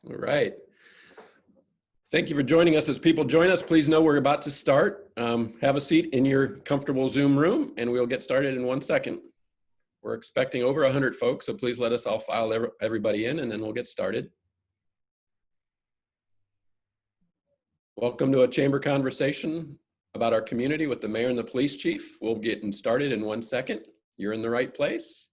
All right. Thank you for joining us. As people join us, please know we're about to start. Have a seat in your comfortable Zoom room and we'll get started in 1 second. We're expecting over 100 folks, so please let us all file everybody in and then we'll get started. Welcome to a chamber conversation about our community with the mayor and the police chief. We'll get started in 1 second. You're in the right place.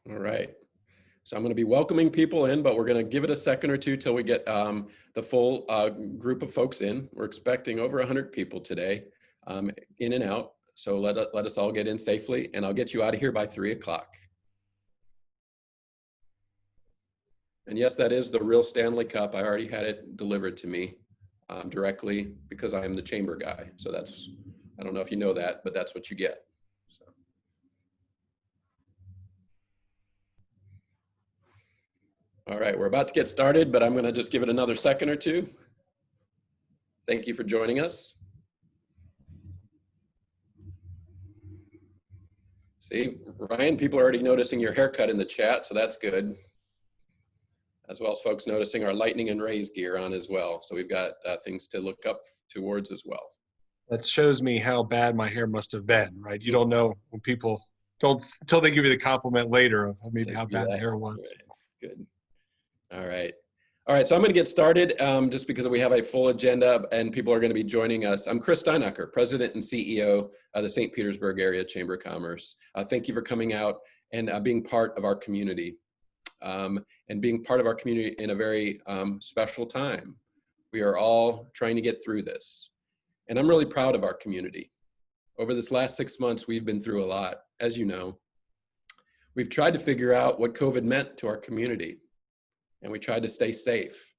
All right. So I'm going to be welcoming people in, but we're going to give it a second or two till we get the full group of folks in. We're expecting over 100 people today, in and out. So let us all get in safely, and I'll get you out of here by 3 o'clock. And yes, that is the real Stanley Cup. I already had it delivered to me directly because I am the chamber guy. So that's, I don't know if you know that, but that's what you get. So. All right, we're about to get started, but I'm going to just give it another second or two. Thank you for joining us. See, Ryan, people are already noticing your haircut in the chat, so that's good. As well as folks noticing our lightning and raise gear on as well. So we've got things to look up towards as well. That shows me how bad my hair must have been, right? You don't know when people don't, until they give you the compliment later of maybe how bad the hair was. Right. Good. All right. All right, so I'm going to get started just because we have a full agenda and people are going to be joining us. I'm Chris Steinacher, President and CEO of the St. Petersburg Area Chamber of Commerce. Thank you for coming out and being part of our community and being part of our community in a very special time. We are all trying to get through this. And I'm really proud of our community. Over this last 6 months, we've been through a lot, as you know. We've tried to figure out what COVID meant to our community. And we tried to stay safe.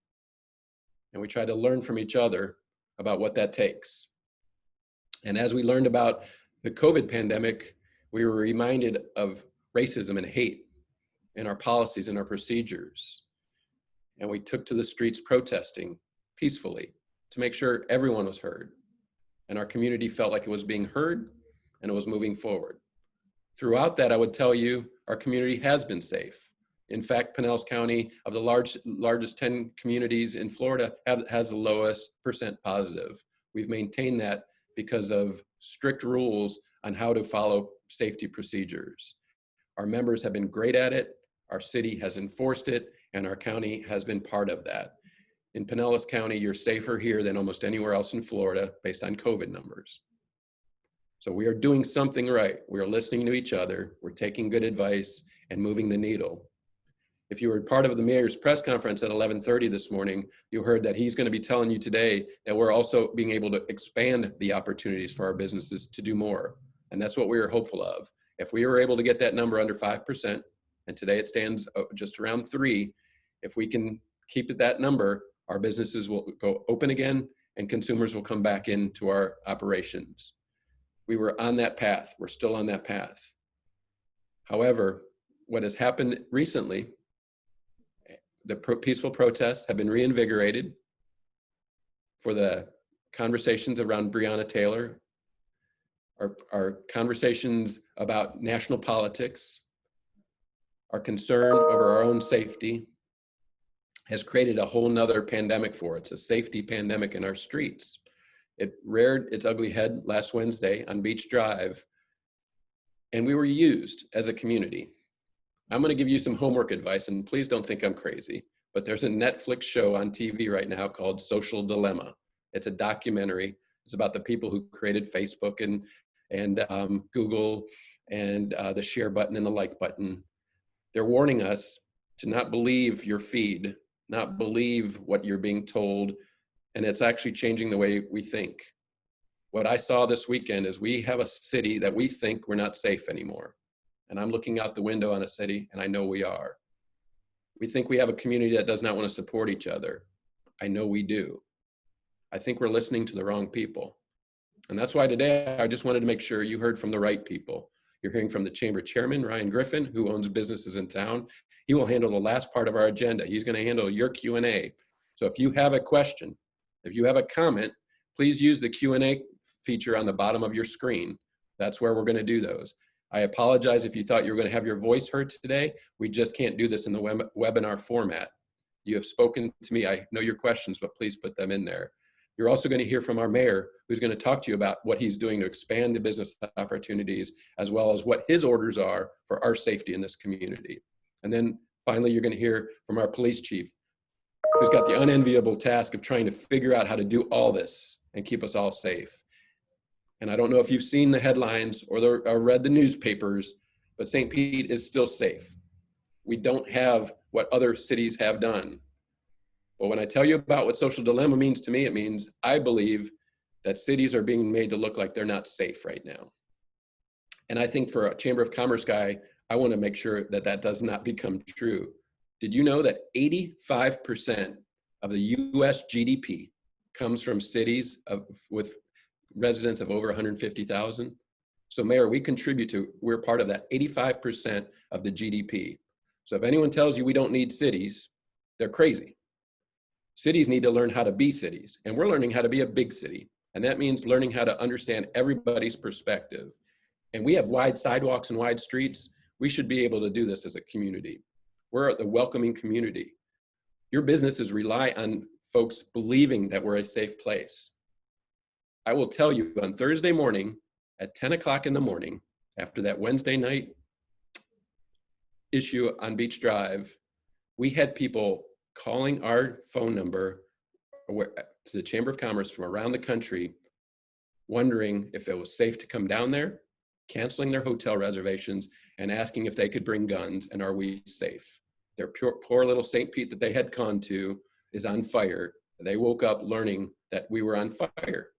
And we tried to learn from each other about what that takes. And as we learned about the COVID pandemic, we were reminded of racism and hate in our policies and our procedures. And we took to the streets protesting peacefully to make sure everyone was heard. And our community felt like it was being heard and it was moving forward. Throughout that, I would tell you, our community has been safe. In fact, Pinellas County, of the largest 10 communities in Florida, has the lowest percent positive. We've maintained that because of strict rules on how to follow safety procedures. Our members have been great at it, our city has enforced it, and our county has been part of that. In Pinellas County, you're safer here than almost anywhere else in Florida based on COVID numbers. So we are doing something right. We are listening to each other, we're taking good advice and moving the needle. If you were part of the mayor's press conference at 11:30 this morning, you heard that he's going to be telling you today that we're also being able to expand the opportunities for our businesses to do more. And that's what we are hopeful of. If we were able to get that number under 5%, and today it stands just around 3%, if we can keep it that number, our businesses will go open again and consumers will come back into our operations. We were on that path. We're still on that path. However, what has happened recently, the peaceful protests have been reinvigorated for the conversations around Breonna Taylor, our conversations about national politics, our concern over our own safety has created a whole nother pandemic for us, a safety pandemic in our streets. It reared its ugly head last Wednesday on Beach Drive, and we were used as a community. I'm going to give you some homework advice, and please don't think I'm crazy, but there's a Netflix show on TV right now called Social Dilemma. It's a documentary. It's about the people who created Facebook and Google and the share button and the like button. They're warning us to not believe your feed, not believe what you're being told, and it's actually changing the way we think. What I saw this weekend is we have a city that we think we're not safe anymore. And I'm looking out the window on a city, and I know we are. We think we have a community that does not want to support each other. I know we do. I think we're listening to the wrong people. And that's why today I just wanted to make sure you heard from the right people. You're hearing from the chamber chairman, Ryan Griffin, who owns businesses in town. He will handle the last part of our agenda. He's going to handle your Q&A. So if you have a question, if you have a comment, please use the Q&A feature on the bottom of your screen. That's where we're going to do those. I apologize if you thought you were going to have your voice heard today. We just can't do this in the webinar format. You have spoken to me. I know your questions, but please put them in there. You're also going to hear from our mayor, who's going to talk to you about what he's doing to expand the business opportunities, as well as what his orders are for our safety in this community. And then finally, you're going to hear from our police chief, who's got the unenviable task of trying to figure out how to do all this and keep us all safe. And I don't know if you've seen the headlines or read the newspapers, but St. Pete is still safe. We don't have what other cities have done. But when I tell you about what social dilemma means to me, it means I believe that cities are being made to look like they're not safe right now. And I think for a Chamber of Commerce guy, I want to make sure that that does not become true. Did you know that 85% of the US GDP comes from cities with residents of over 150,000? So Mayor, we're part of that 85% of the GDP. So if anyone tells you we don't need cities, they're crazy. Cities need to learn how to be cities, and we're learning how to be a big city. And that means learning how to understand everybody's perspective. And we have wide sidewalks and wide streets. We should be able to do this as a community. We're the welcoming community. Your businesses rely on folks believing that we're a safe place. I will tell you, on Thursday morning at 10 o'clock in the morning, after that Wednesday night issue on Beach Drive, we had people calling our phone number to the Chamber of Commerce from around the country, wondering if it was safe to come down there, canceling their hotel reservations, and asking if they could bring guns, and are we safe? Their poor little St. Pete that they had gone to is on fire. They woke up learning that we were on fire.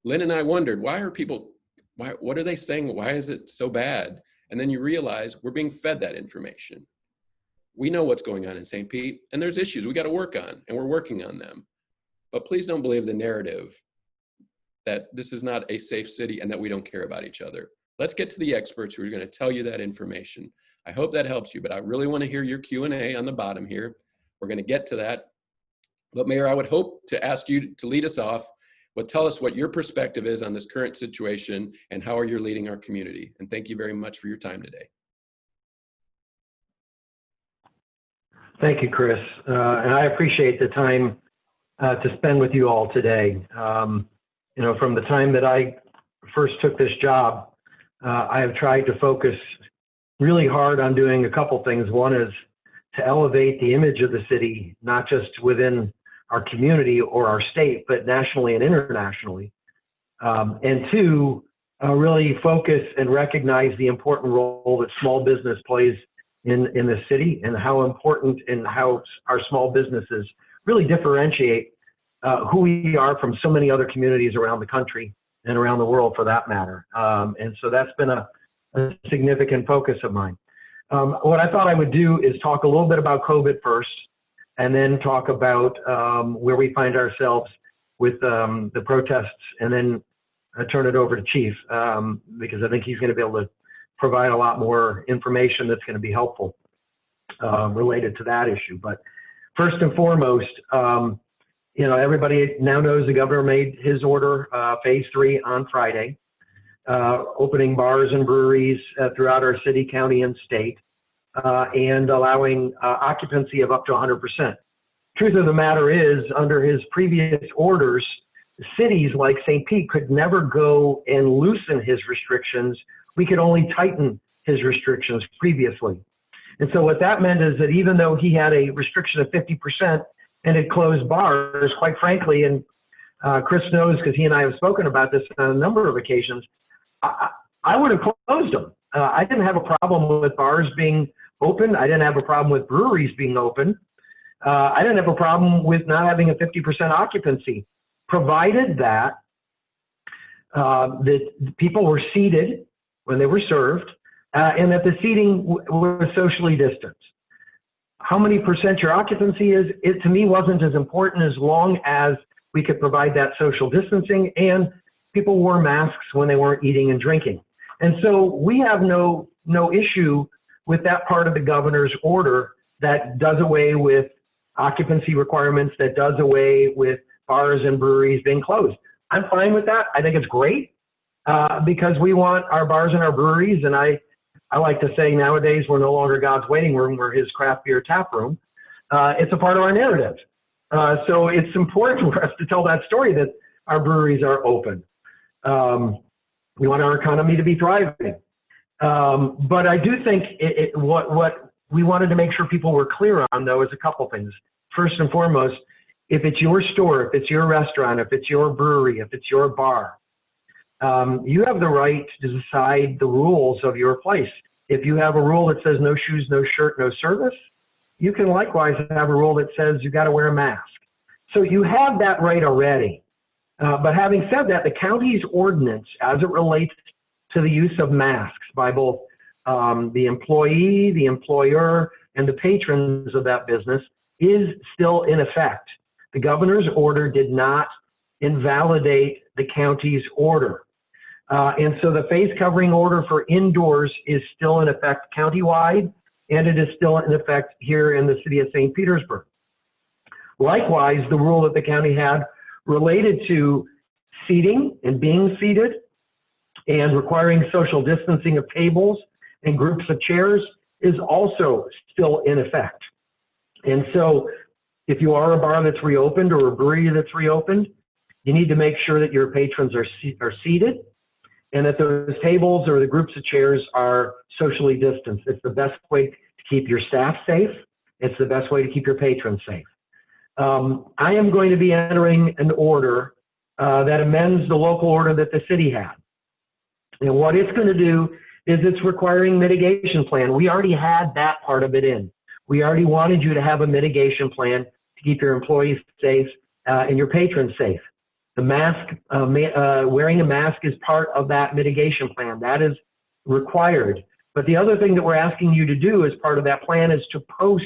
Lynn and I wondered, what are they saying? Why is it so bad? And then you realize we're being fed that information. We know what's going on in St. Pete, and there's issues we got to work on, and we're working on them. But please don't believe the narrative that this is not a safe city and that we don't care about each other. Let's get to the experts who are going to tell you that information. I hope that helps you, but I really want to hear your Q&A on the bottom here. We're going to get to that. But Mayor, I would hope to ask you to lead us off. Tell us what your perspective is on this current situation and how are you leading our community. And thank you very much for your time today. Thank you, Chris. And I appreciate the time to spend with you all today. You know, from the time that I first took this job, I have tried to focus really hard on doing a couple things. One is to elevate the image of the city, not just within our community or our state, but nationally and internationally. And two, really focus and recognize the important role that small business plays in the city, and how important and how our small businesses really differentiate who we are from so many other communities around the country and around the world for that matter. And so that's been a significant focus of mine. What I thought I would do is talk a little bit about COVID first, and then talk about where we find ourselves with the protests, and then turn it over to Chief, because I think he's going to be able to provide a lot more information that's going to be helpful related to that issue. But first and foremost, you know, everybody now knows the governor made his order, phase 3 on Friday, opening bars and breweries throughout our city, county, and state, and allowing occupancy of up to 100%. Truth of the matter is, under his previous orders, cities like St. Pete could never go and loosen his restrictions. We could only tighten his restrictions previously. And so what that meant is that even though he had a restriction of 50% and had closed bars, quite frankly, and Chris knows because he and I have spoken about this on a number of occasions, I would have closed them. I didn't have a problem with bars being open. I didn't have a problem with breweries being open. I didn't have a problem with not having a 50% occupancy, provided that the people were seated when they were served, and that the seating was socially distanced. How many percent your occupancy is, it to me wasn't as important as long as we could provide that social distancing and people wore masks when they weren't eating and drinking. And so we have no issue with that part of the governor's order that does away with occupancy requirements, that does away with bars and breweries being closed. I'm fine with that. I think it's great because we want our bars and our breweries, and I like to say nowadays we're no longer God's waiting room, we're his craft beer tap room. It's a part of our narrative. So it's important for us to tell that story that our breweries are open. We want our economy to be thriving. But I do think what we wanted to make sure people were clear on, though, is a couple things. First and foremost, if it's your store, if it's your restaurant, if it's your brewery, if it's your bar, you have the right to decide the rules of your place. If you have a rule that says no shoes, no shirt, no service, you can likewise have a rule that says you got to wear a mask. So you have that right already. But having said that, the county's ordinance, as it relates to the use of masks by both the employee, the employer, and the patrons of that business, is still in effect. The governor's order did not invalidate the county's order. And so the face covering order for indoors is still in effect countywide, and it is still in effect here in the city of St. Petersburg. Likewise, the rule that the county had related to seating and being seated and requiring social distancing of tables and groups of chairs is also still in effect. And so if you are a bar that's reopened or a brewery that's reopened, you need to make sure that your patrons are seated and that those tables or the groups of chairs are socially distanced. It's the best way to keep your staff safe. It's the best way to keep your patrons safe. I am going to be entering an order that amends the local order that the city had. And what it's going to do is it's requiring mitigation plan. We already had that part of it in. We already wanted you to have a mitigation plan to keep your employees safe and your patrons safe. The mask, wearing a mask is part of that mitigation plan. That is required. But the other thing that we're asking you to do as part of that plan is to post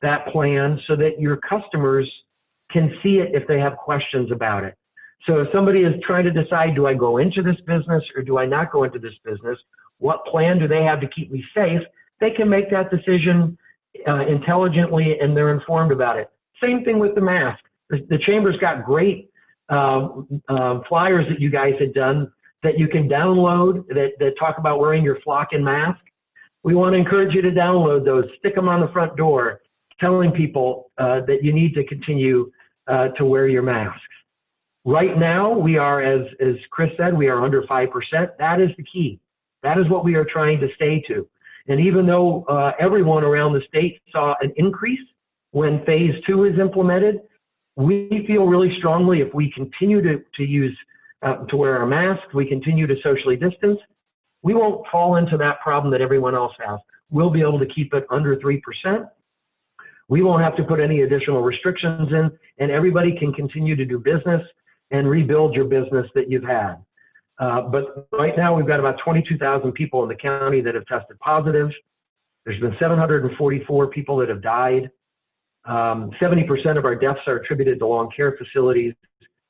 that plan so that your customers can see it if they have questions about it. So if somebody is trying to decide, do I go into this business or do I not go into this business? What plan do they have to keep me safe? They can make that decision intelligently, and they're informed about it. Same thing with the mask. The chamber's got great flyers that you guys had done that you can download that talk about wearing your flock and mask. We want to encourage you to download those, stick them on the front door, telling people that you need to continue to wear your masks. Right now, we are, as Chris said, we are under 5%. That is the key. That is what we are trying to stay to. And even though everyone around the state saw an increase when phase 2 is implemented, we feel really strongly if we continue to use, to wear our masks, we continue to socially distance, we won't fall into that problem that everyone else has. We'll be able to keep it under 3%. We won't have to put any additional restrictions in, and everybody can continue to do business and rebuild your business that you've had. But right now we've got about 22,000 people in the county that have tested positive. There's been 744 people that have died. 70% of our deaths are attributed to long care facilities.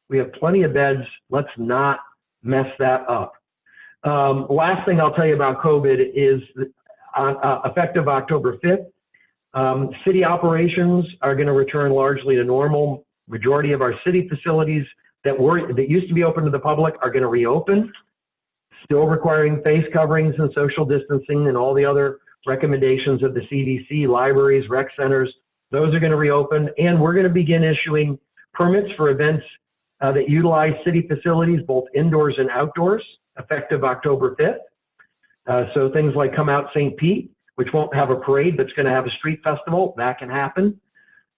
We have plenty of beds. Let's not mess that up. Last thing I'll tell you about COVID is effective October 5th, city operations are going to return largely to normal. Majority of our city facilities that used to be open to the public are going to reopen, still requiring face coverings and social distancing and all the other recommendations of the CDC, libraries, rec centers. Those are going to reopen, and we're going to begin issuing permits for events that utilize city facilities, both indoors and outdoors, effective October 5th. So things like Come Out St. Pete, which won't have a parade, but it's going to have a street festival, that can happen.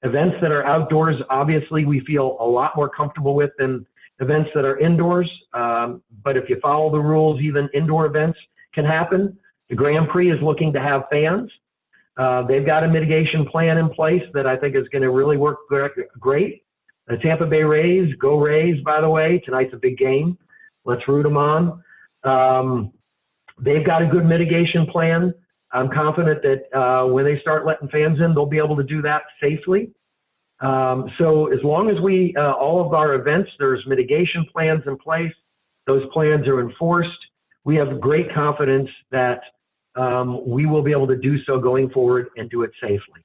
Events that are outdoors, obviously, we feel a lot more comfortable with than events that are indoors. But if you follow the rules, even indoor events can happen. The Grand Prix is looking to have fans. They've got a mitigation plan in place that I think is going to really work great. The Tampa Bay Rays, go Rays, by the way. Tonight's a big game. Let's root them on. They've got a good mitigation plan. I'm confident that when they start letting fans in, they'll be able to do that safely. So as long as all of our events, there's mitigation plans in place, those plans are enforced, we have great confidence that we will be able to do so going forward and do it safely.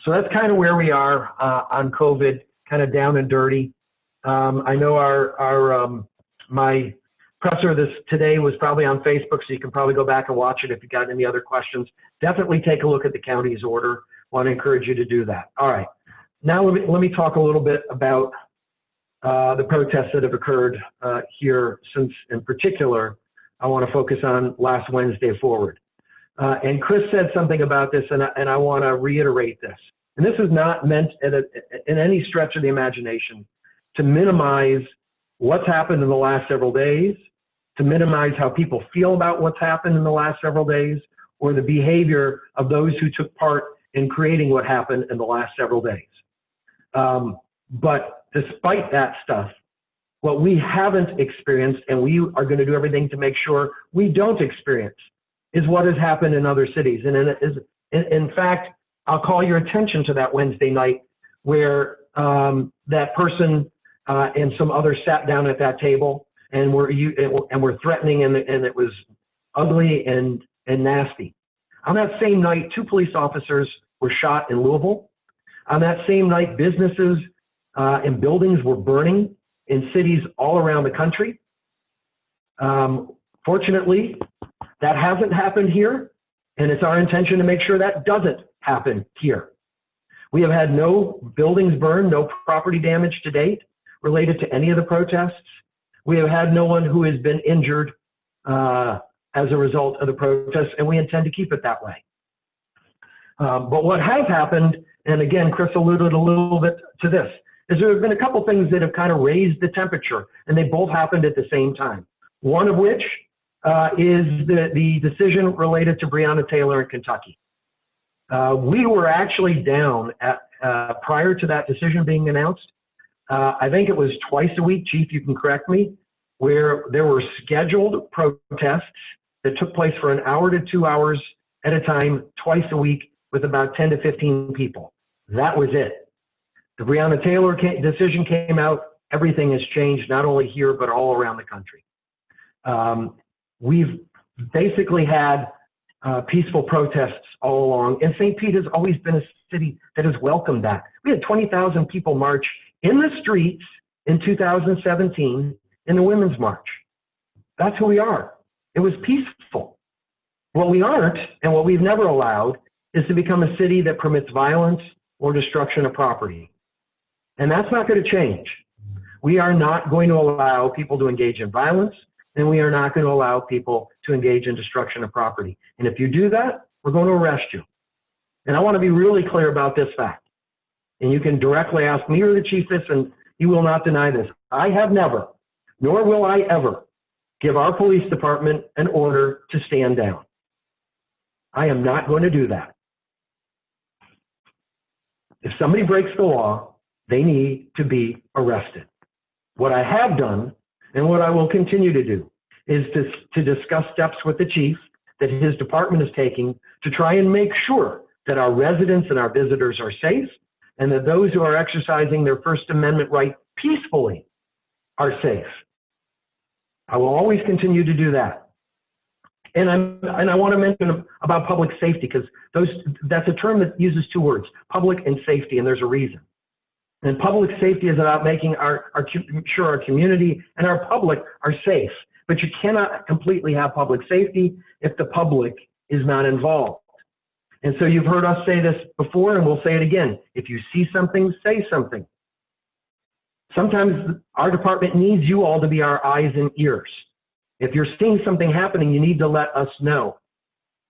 So that's kind of where we are on COVID, kind of down and dirty. I know my presser today was probably on Facebook, so you can probably go back and watch it if you got any other questions. Definitely take a look at the county's order. Want to encourage you to do that. All right. Now let me talk a little bit about the protests that have occurred here, since in particular, I want to focus on last Wednesday forward. And Chris said something about this, and I want to reiterate this. And this is not meant in any stretch of the imagination to minimize what's happened in the last several days, to minimize how people feel about what's happened in the last several days, or the behavior of those who took part in creating what happened in the last several days. But despite that stuff, what we haven't experienced, and we are going to do everything to make sure we don't experience, is what has happened in other cities. And it is, in fact, I'll call your attention to that Wednesday night where that person and some others sat down at that table and were threatening, and it was ugly and nasty. On that same night, 2 police officers were shot in Louisville. On that same night, businesses and buildings were burning in cities all around the country. Fortunately, that hasn't happened here, and it's our intention to make sure that doesn't happen here. We have had no buildings burned, no property damage to date related to any of the protests. We have had no one who has been injured as a result of the protests, and we intend to keep it that way. But what has happened, and again, Chris alluded a little bit to this, is there have been a couple things that have kind of raised the temperature, and they both happened at the same time. One of which is the decision related to Breonna Taylor in Kentucky. We were actually down at, prior to that decision being announced, I think it was twice a week, Chief, you can correct me, where there were scheduled protests that took place for 1 hour to 2 hours at a time, twice a week, with about 10 to 15 people. That was it. The Breonna Taylor decision came out, everything has changed, not only here, but all around the country. We've basically had peaceful protests all along, and St. Pete has always been a city that has welcomed that. We had 20,000 people march in the streets in 2017 in the Women's March. That's who we are. It was peaceful. What we aren't, and what we've never allowed, is to become a city that permits violence or destruction of property. And that's not going to change. We are not going to allow people to engage in violence, and we are not going to allow people to engage in destruction of property. And if you do that, we're going to arrest you. And I want to be really clear about this fact. And you can directly ask me or the chief this, and he will not deny this. I have never, nor will I ever, give our police department an order to stand down. I am not going to do that. If somebody breaks the law, they need to be arrested. What I have done, and what I will continue to do, is to discuss steps with the chief that his department is taking to try and make sure that our residents and our visitors are safe, and that those who are exercising their First Amendment right peacefully are safe. I will always continue to do that. And I want to mention about public safety, because that's a term that uses 2 words, public and safety, and there's a reason. And public safety is about making sure our community and our public are safe. But you cannot completely have public safety if the public is not involved. And so you've heard us say this before, and we'll say it again. If you see something, say something. Sometimes our department needs you all to be our eyes and ears. If you're seeing something happening, you need to let us know.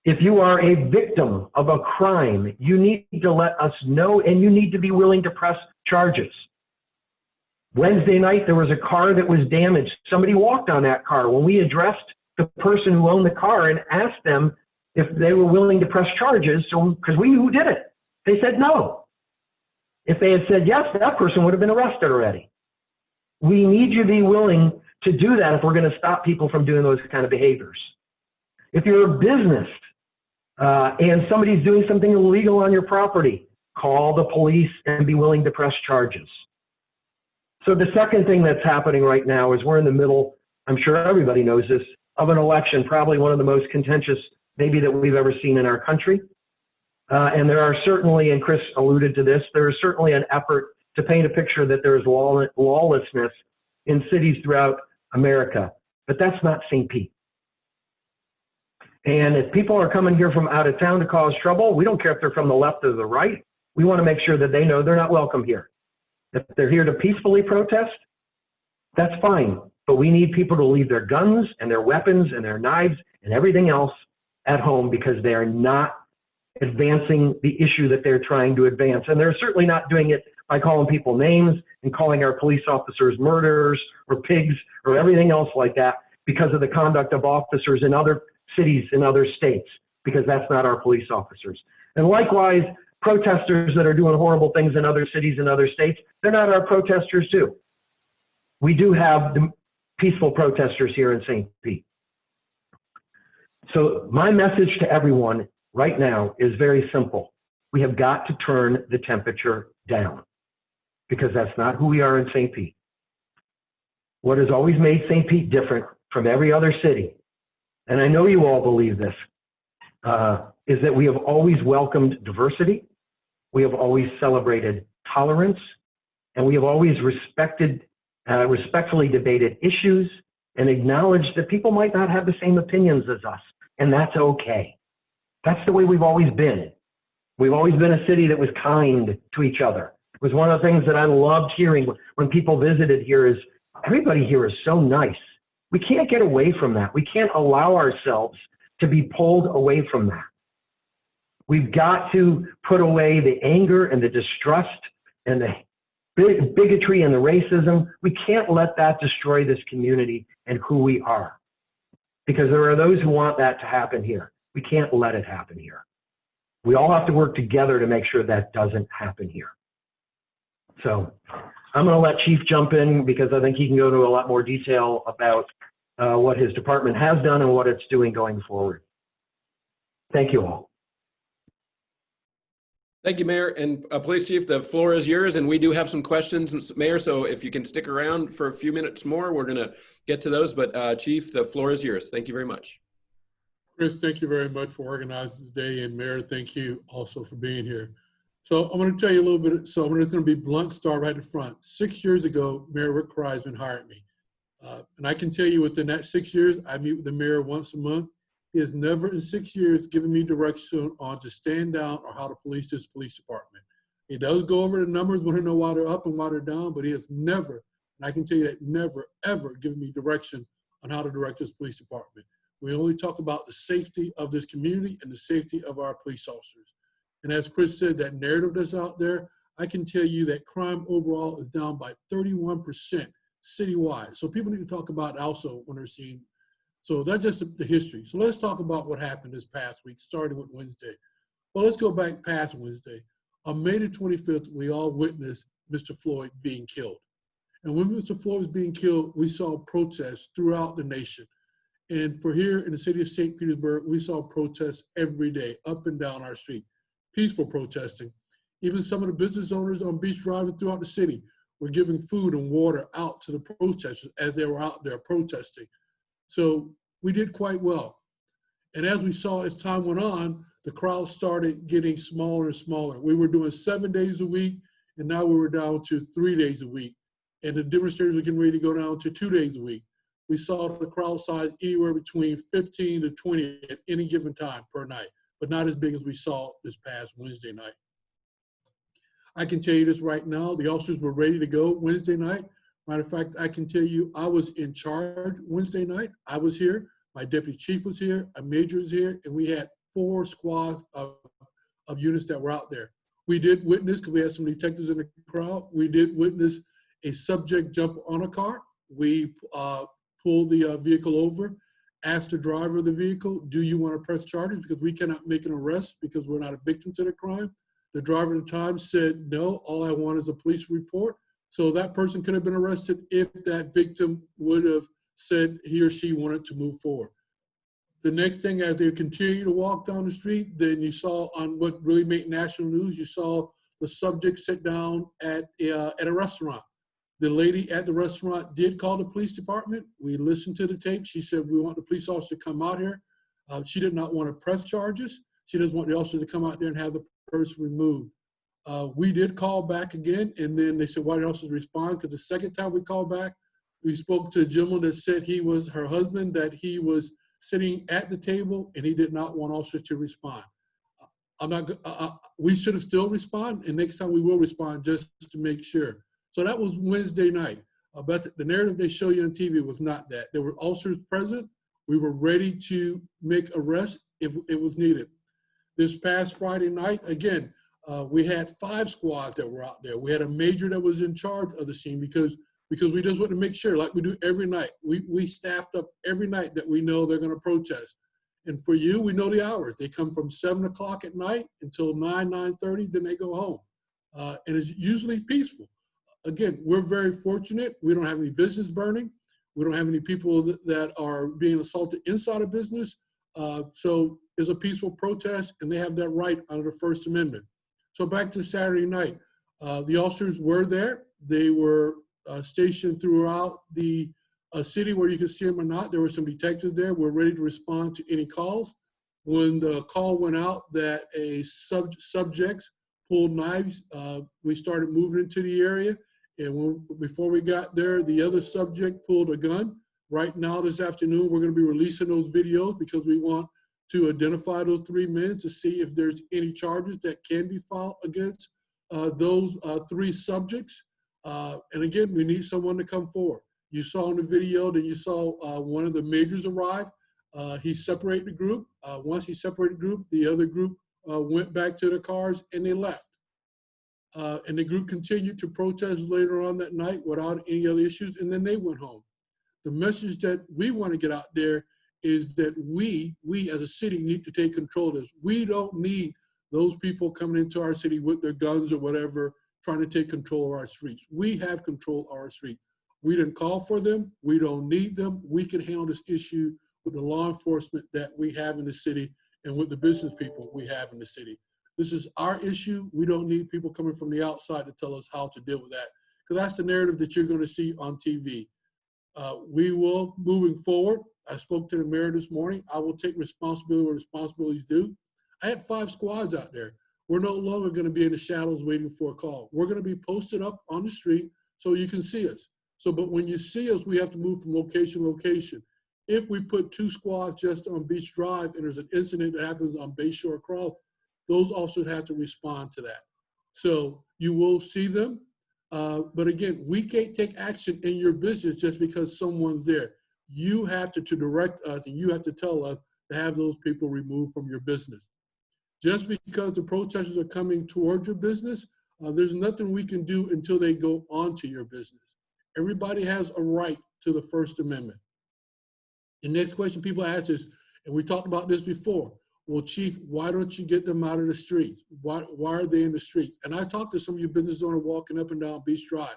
If you are a victim of a crime, you need to let us know, and you need to be willing to press charges. Wednesday night, there was a car that was damaged. Somebody walked on that car. When we addressed the person who owned the car and asked them if they were willing to press charges, because we knew who did it, they said no. If they had said yes, that person would have been arrested already. We need you to be willing to do that if we're going to stop people from doing those kind of behaviors. If you're a business and somebody's doing something illegal on your property, call the police and be willing to press charges. So the second thing that's happening right now is we're in the middle, I'm sure everybody knows this, of an election, probably one of the most contentious maybe that we've ever seen in our country. And there are certainly, and Chris alluded to this, there is certainly an effort to paint a picture that there's lawlessness in cities throughout America, but that's not St. Pete. And if people are coming here from out of town to cause trouble, we don't care if they're from the left or the right. We want to make sure that they know they're not welcome here. If they're here to peacefully protest, that's fine. But we need people to leave their guns and their weapons and their knives and everything else at home, because they are not advancing the issue that they're trying to advance. And they're certainly not doing it by calling people names and calling our police officers murderers or pigs or everything else like that because of the conduct of officers in other cities in other states, because that's not our police officers. And likewise, protesters that are doing horrible things in other cities and other states, they're not our protesters too. We do have the peaceful protesters here in St. Pete. So my message to everyone right now is very simple. We have got to turn the temperature down, because that's not who we are in St. Pete. What has always made St. Pete different from every other city, and I know you all believe this, is that we have always welcomed diversity, we have always celebrated tolerance, and we have always respectfully debated issues and acknowledged that people might not have the same opinions as us, and that's okay. That's the way we've always been. We've always been a city that was kind to each other. It was one of the things that I loved hearing when people visited here is everybody here is so nice. We can't get away from that. We can't allow ourselves to be pulled away from that. We've got to put away the anger and the distrust and the bigotry and the racism. We can't let that destroy this community and who we are, because there are those who want that to happen here. We can't let it happen here. We all have to work together to make sure that doesn't happen here. So I'm going to let Chief jump in, because I think he can go into a lot more detail about what his department has done and what it's doing going forward. Thank you all. Thank you, Mayor. And Police Chief, the floor is yours, and we do have some questions, Mayor, so if you can stick around for a few minutes more, we're going to get to those. But Chief, the floor is yours. Thank you very much. Chris, thank you very much for organizing this day, and Mayor, thank you also for being here. So I'm going to tell you a little bit, so I'm just going to be blunt, start right in front. 6 years ago, Mayor Rick Kriseman hired me. And I can tell you within that 6 years, I meet with the mayor once a month. He has never in 6 years given me direction on to stand down or how to police this police department. He does go over the numbers, want to know why they're up and why they're down, but he has never, and I can tell you that never, ever given me direction on how to direct this police department. We only talk about the safety of this community and the safety of our police officers. And as Chris said, that narrative that's out there, I can tell you that crime overall is down by 31% citywide. So people need to talk about also when they're seeing. So that's just the history. So let's talk about what happened this past week, starting with Wednesday. Well, let's go back past Wednesday. On May the 25th, we all witnessed Mr. Floyd being killed. And when Mr. Floyd was being killed, we saw protests throughout the nation. And for here in the city of St. Petersburg, we saw protests every day, up and down our street, peaceful protesting. Even some of the business owners on Beach Drive and throughout the city were giving food and water out to the protesters as they were out there protesting. So we did quite well. And as we saw as time went on, the crowd started getting smaller and smaller. We were doing 7 days a week, and now we were down to 3 days a week. And the demonstrators were getting ready to go down to 2 days a week. We saw the crowd size anywhere between 15 to 20 at any given time per night, but not as big as we saw this past Wednesday night. I can tell you this right now, the officers were ready to go Wednesday night. Matter of fact, I can tell you I was in charge Wednesday night. I was here, my deputy chief was here, a major was here, and we had 4 squads of units that were out there. We did witness, because we had some detectives in the crowd, we did witness a subject jump on a car. We pulled the vehicle over, asked the driver of the vehicle, do you want to press charges? Because we cannot make an arrest because we're not a victim to the crime. The driver at the time said, no, all I want is a police report. So that person could have been arrested if that victim would have said he or she wanted to move forward. The next thing, as they continue to walk down the street, then you saw on what really made national news, you saw the subject sit down at a restaurant. The lady at the restaurant did call the police department. We listened to the tape. She said, we want the police officer to come out here. She did not want to press charges. She doesn't want the officer to come out there and have the person removed. We did call back again, and then they said, why didn't officers respond? Because the second time we called back, we spoke to a gentleman that said he was her husband, that he was sitting at the table, and he did not want officers to respond. I'm not. We should have still responded, and next time we will respond just to make sure. So that was Wednesday night. But the narrative they show you on TV was not that. There were officers present. We were ready to make arrests if it was needed. This past Friday night, again, we had 5 squads that were out there. We had a major that was in charge of the scene because we just want to make sure, like we do every night. We staffed up every night that we know they're going to protest. And for you, we know the hours. They come from 7 o'clock at night until 9:30, then they go home. And it's usually peaceful. Again, we're very fortunate. We don't have any business burning. We don't have any people that are being assaulted inside a business. So it's a peaceful protest, and they have that right under the First Amendment. So back to Saturday night, the officers were there. They were stationed throughout the city where you could see them or not. There were some detectives there. We're ready to respond to any calls. When the call went out that a subjects pulled knives, we started moving into the area. And before we got there, the other subject pulled a gun. Right now, this afternoon, we're going to be releasing those videos because we want to identify those 3 men to see if there's any charges that can be filed against those 3 subjects. And again, we need someone to come forward. You saw in the video that you saw one of the majors arrive. He separated the group. Once he separated the group, the other group went back to their cars and they left. And the group continued to protest later on that night without any other issues, and then they went home. The message that we want to get out there is that we as a city need to take control of this. We don't need those people coming into our city with their guns or whatever, trying to take control of our streets. We have control of our street. We didn't call for them. We don't need them. We can handle this issue with the law enforcement that we have in the city and with the business people we have in the city. This is our issue. We don't need people coming from the outside to tell us how to deal with that, because that's the narrative that you're going to see on TV. We will, moving forward, I spoke to the mayor this morning. I will take responsibility where responsibility is due. I had 5 squads out there. We're no longer going to be in the shadows waiting for a call. We're going to be posted up on the street so you can see us. So, but when you see us, we have to move from location to location. If we put 2 squads just on Beach Drive and there's an incident that happens on Bayshore Cross, those officers have to respond to that. So you will see them. But again, we can't take action in your business just because someone's there. You have to direct us, and you have to tell us to have those people removed from your business. Just because the protesters are coming toward your business, there's nothing we can do until they go onto your business. Everybody has a right to the First Amendment. The next question people ask is, and we talked about this before, well, Chief, why don't you get them out of the streets? Why are they in the streets? And I talked to some of you business owners walking up and down Beach Drive.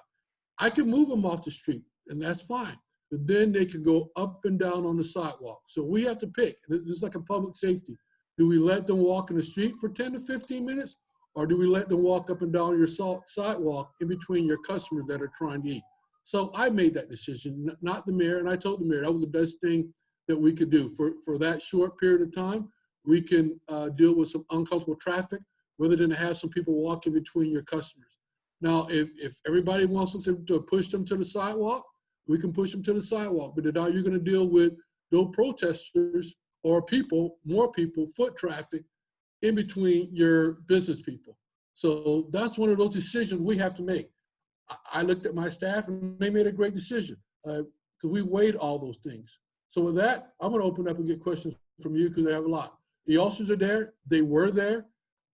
I can move them off the street, and that's fine. But then they can go up and down on the sidewalk. So we have to pick. It's like a public safety. Do we let them walk in the street for 10 to 15 minutes? Or do we let them walk up and down your sidewalk in between your customers that are trying to eat? So I made that decision, not the mayor. And I told the mayor that was the best thing that we could do for that short period of time. We can deal with some uncomfortable traffic rather than have some people walking between your customers. Now, if everybody wants us to push them to the sidewalk, we can push them to the sidewalk. But now you're going to deal with those protesters or people, more people, foot traffic in between your business people. So that's one of those decisions we have to make. I looked at my staff and they made a great decision because we weighed all those things. So with that, I'm going to open up and get questions from you because I have a lot. The officers are there. They were there.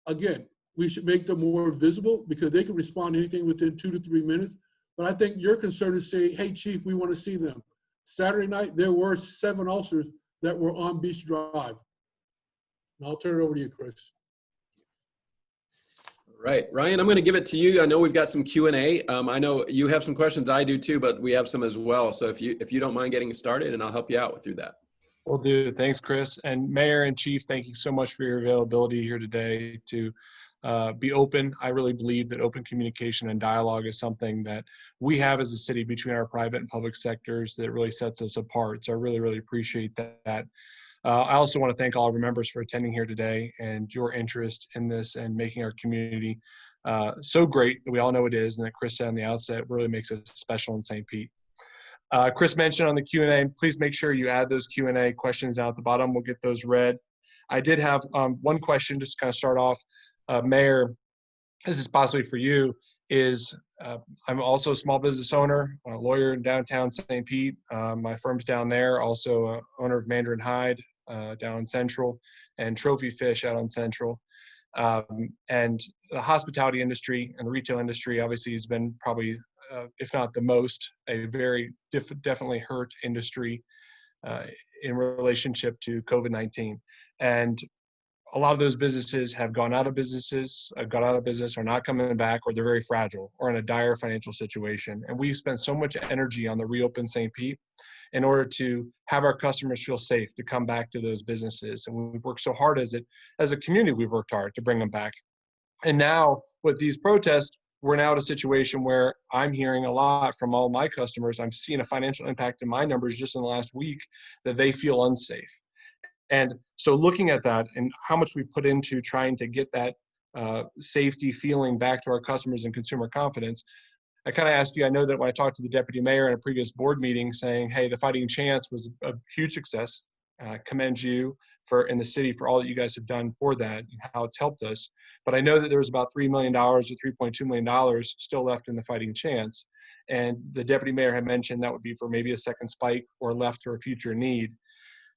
Again, we should make them more visible because they can respond to anything within 2 to 3 minutes. But I think your concern is saying, hey, Chief, we want to see them. Saturday night, there were 7 officers that were on Beach Drive. And I'll turn it over to you, Chris. Right, Ryan, I'm going to give it to you. I know we've got some Q&A. I know you have some questions, I do too, but we have some as well. So if you don't mind getting started, and I'll help you out through that. Will do. Thanks, Chris. And Mayor and Chief, thank you so much for your availability here today to be open. I really believe that open communication and dialogue is something that we have as a city between our private and public sectors that really sets us apart. So I really, really appreciate that. I also want to thank all of our members for attending here today and your interest in this and making our community so great that we all know it is, and that Chris said on the outset really makes it special in St. Pete. Chris mentioned on the Q&A, please make sure you add those Q&A questions down at the bottom. We'll get those read. I did have one question just to kind of start off. Mayor, this is possibly for you, is I'm also a small business owner, a lawyer in downtown St. Pete. My firm's down there, also owner of Mandarin Hide down in Central, and Trophy Fish out on Central. And the hospitality industry and the retail industry obviously has been probably, if not the most, a very definitely hurt industry in relationship to COVID-19. And a lot of those businesses have gone out of business, are not coming back, or they're very fragile or in a dire financial situation. And we've spent so much energy on the Reopen St. Pete in order to have our customers feel safe to come back to those businesses. And we've worked so hard as a community, we've worked hard to bring them back. And now with these protests, we're now at a situation where I'm hearing a lot from all my customers. I'm seeing a financial impact in my numbers just in the last week that they feel unsafe. And so looking at that and how much we put into trying to get that safety feeling back to our customers and consumer confidence, I kind of asked you, I know that when I talked to the deputy mayor in a previous board meeting saying, hey, the Fighting Chance was a huge success. Commend you in the city for all that you guys have done for that and how it's helped us. But I know that there was about $3 million or $3.2 million still left in the Fighting Chance. And the deputy mayor had mentioned that would be for maybe a second spike or left for a future need.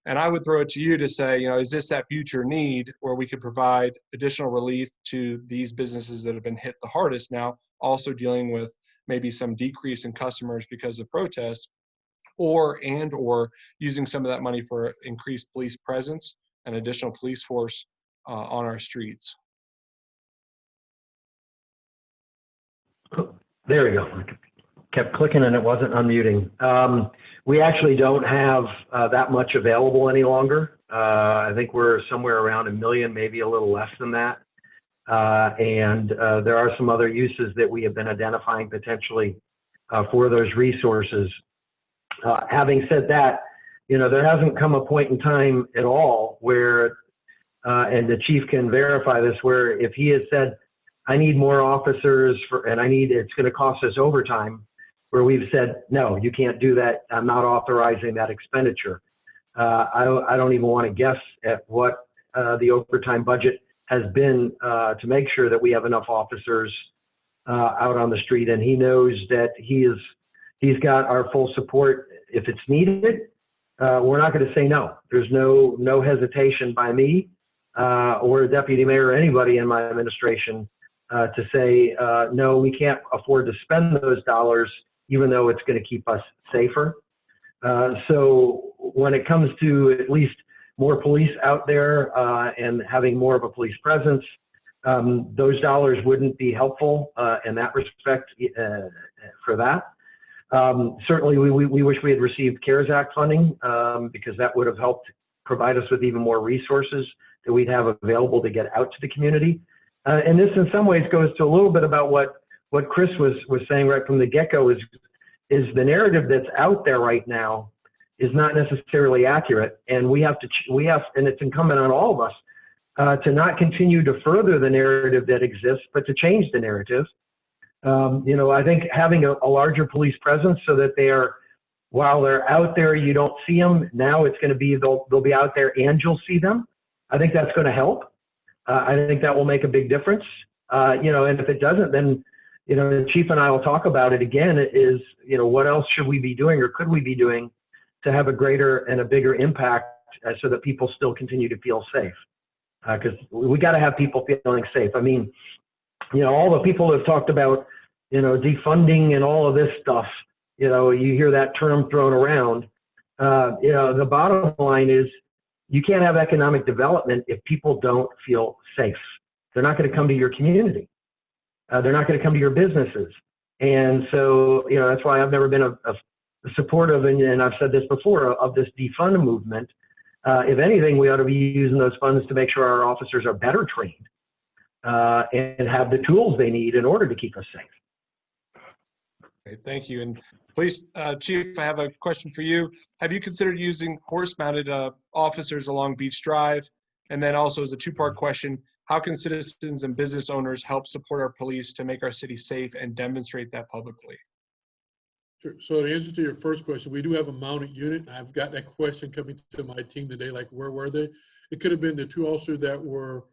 And I would throw it to you to say, is this that future need where we could provide additional relief to these businesses that have been hit the hardest now, also dealing with maybe some decrease in customers because of protests, or using some of that money for increased police presence and additional police force on our streets? There we go. Kept clicking and it wasn't unmuting. We actually don't have that much available any longer. I think we're somewhere around $1 million, maybe a little less than that. And there are some other uses that we have been identifying potentially for those resources. Having said that, there hasn't come a point in time at all where, and the chief can verify this, where if he has said, I need more officers and it's going to cost us overtime, where we've said, no, you can't do that. I'm not authorizing that expenditure. I don't even want to guess at what the overtime budget has been to make sure that we have enough officers out on the street. And he knows that he's got our full support if it's needed. We're not going to say no. There's no hesitation by me or deputy mayor or anybody in my administration to say, no, we can't afford to spend those dollars, even though it's going to keep us safer. So when it comes to at least more police out there and having more of a police presence, those dollars wouldn't be helpful in that respect for that. Certainly, we wish we had received CARES Act funding because that would have helped provide us with even more resources that we'd have available to get out to the community. And this in some ways goes to a little bit about what Chris was saying right from the get-go is the narrative that's out there right now is not necessarily accurate. And we have, and it's incumbent on all of us to not continue to further the narrative that exists, but to change the narrative. I think having a larger police presence so that while they're out there, you don't see them. Now it's going to be, they'll be out there and you'll see them. I think that's going to help. I think that will make a big difference. And if it doesn't, then, the chief and I will talk about it again is, what else should we be doing or could we be doing to have a greater and a bigger impact so that people still continue to feel safe? Because we got to have people feeling safe. I mean, all the people who have talked about, defunding and all of this stuff, you hear that term thrown around. The bottom line is you can't have economic development if people don't feel safe. They're not going to come to your community. They're not going to come to your businesses. And so, that's why I've never been a supportive, and I've said this before, of this defund movement. If anything, we ought to be using those funds to make sure our officers are better trained and have the tools they need in order to keep us safe. Okay, thank you. And please, Chief, I have a question for you. Have you considered using horse-mounted officers along Beach Drive? And then also as a two-part question, How can citizens and business owners help support our police to make our city safe and demonstrate that publicly? Sure. So to answer to your first question, we do have a mounted unit. I've got that question coming to my team today, like where were they? It could have been the 2 officers that were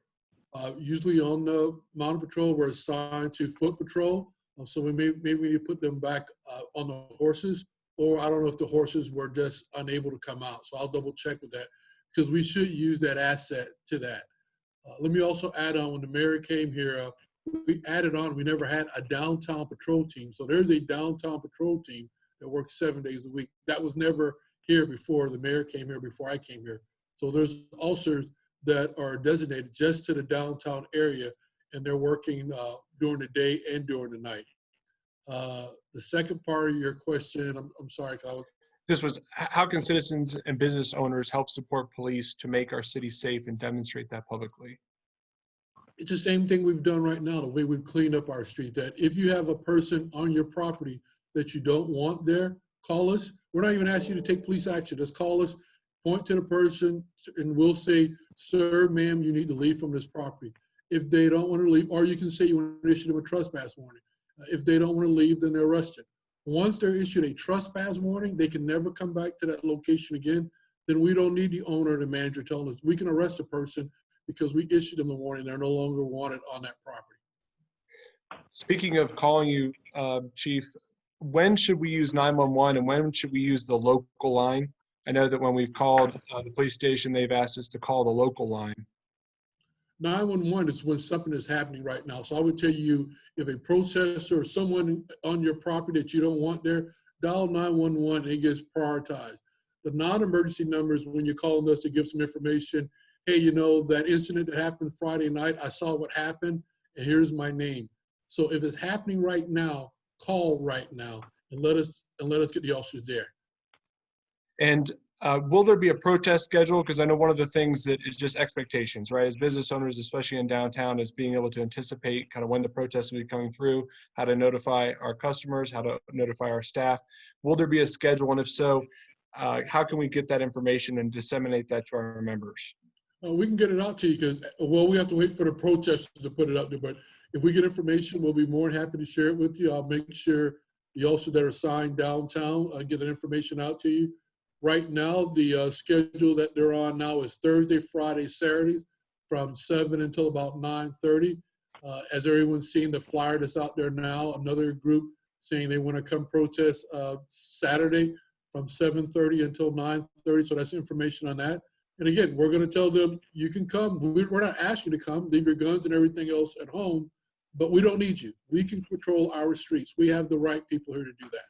usually on the mounted patrol were assigned to foot patrol. So maybe we need to put them back on the horses, or I don't know if the horses were just unable to come out. So I'll double check with that, because we should use that asset to that. Let me also add on, when the mayor came here, we added on, we never had a downtown patrol team. So there's a downtown patrol team that works 7 days a week. That was never here before the mayor came here, before I came here. So there's officers that are designated just to the downtown area, and they're working during the day and during the night. The second part of your question, I'm sorry, Kyle. This was, how can citizens and business owners help support police to make our city safe and demonstrate that publicly? It's the same thing we've done right now, the way we've cleaned up our street, that if you have a person on your property that you don't want there, call us. We're not even asking you to take police action. Just call us, point to the person, and we'll say, sir, ma'am, you need to leave from this property. If they don't want to leave, or you can say you want to issue them a trespass warning. If they don't want to leave, then they're arrested. Once they're issued a trespass warning, they can never come back to that location again. Then we don't need the owner or the manager telling us. We can arrest a person because we issued them the warning. They're no longer wanted on that property. Speaking of calling you, Chief, when should we use 911 and when should we use the local line? I know that when we've called the police station, they've asked us to call the local line. 911 is when something is happening right now. So I would tell you, if a protester or someone on your property that you don't want there, dial 911 and it gets prioritized. The non-emergency numbers, when you're calling us to give some information, hey, you know, that incident that happened Friday night, I saw what happened, and here's my name. So if it's happening right now, call right now and let us get the officers there. And will there be a protest schedule? Because I know one of the things that is just expectations, right? As business owners, especially in downtown, is being able to anticipate kind of when the protests will be coming through, how to notify our customers, how to notify our staff. Will there be a schedule? And if so, how can we get that information and disseminate that to our members? We can get it out to you because, well, we have to wait for the protesters to put it out there. But if we get information, we'll be more than happy to share it with you. I'll make sure the officers that are assigned downtown get that information out to you. Right now, the schedule that they're on now is Thursday, Friday, Saturdays from 7 until about 9:30. As everyone's seeing the flyer that's out there now, another group saying they want to come protest Saturday from 7:30 until 9:30. So that's information on that. And again, we're going to tell them, you can come. We're not asking you to come. Leave your guns and everything else at home, but we don't need you. We can patrol our streets. We have the right people here to do that.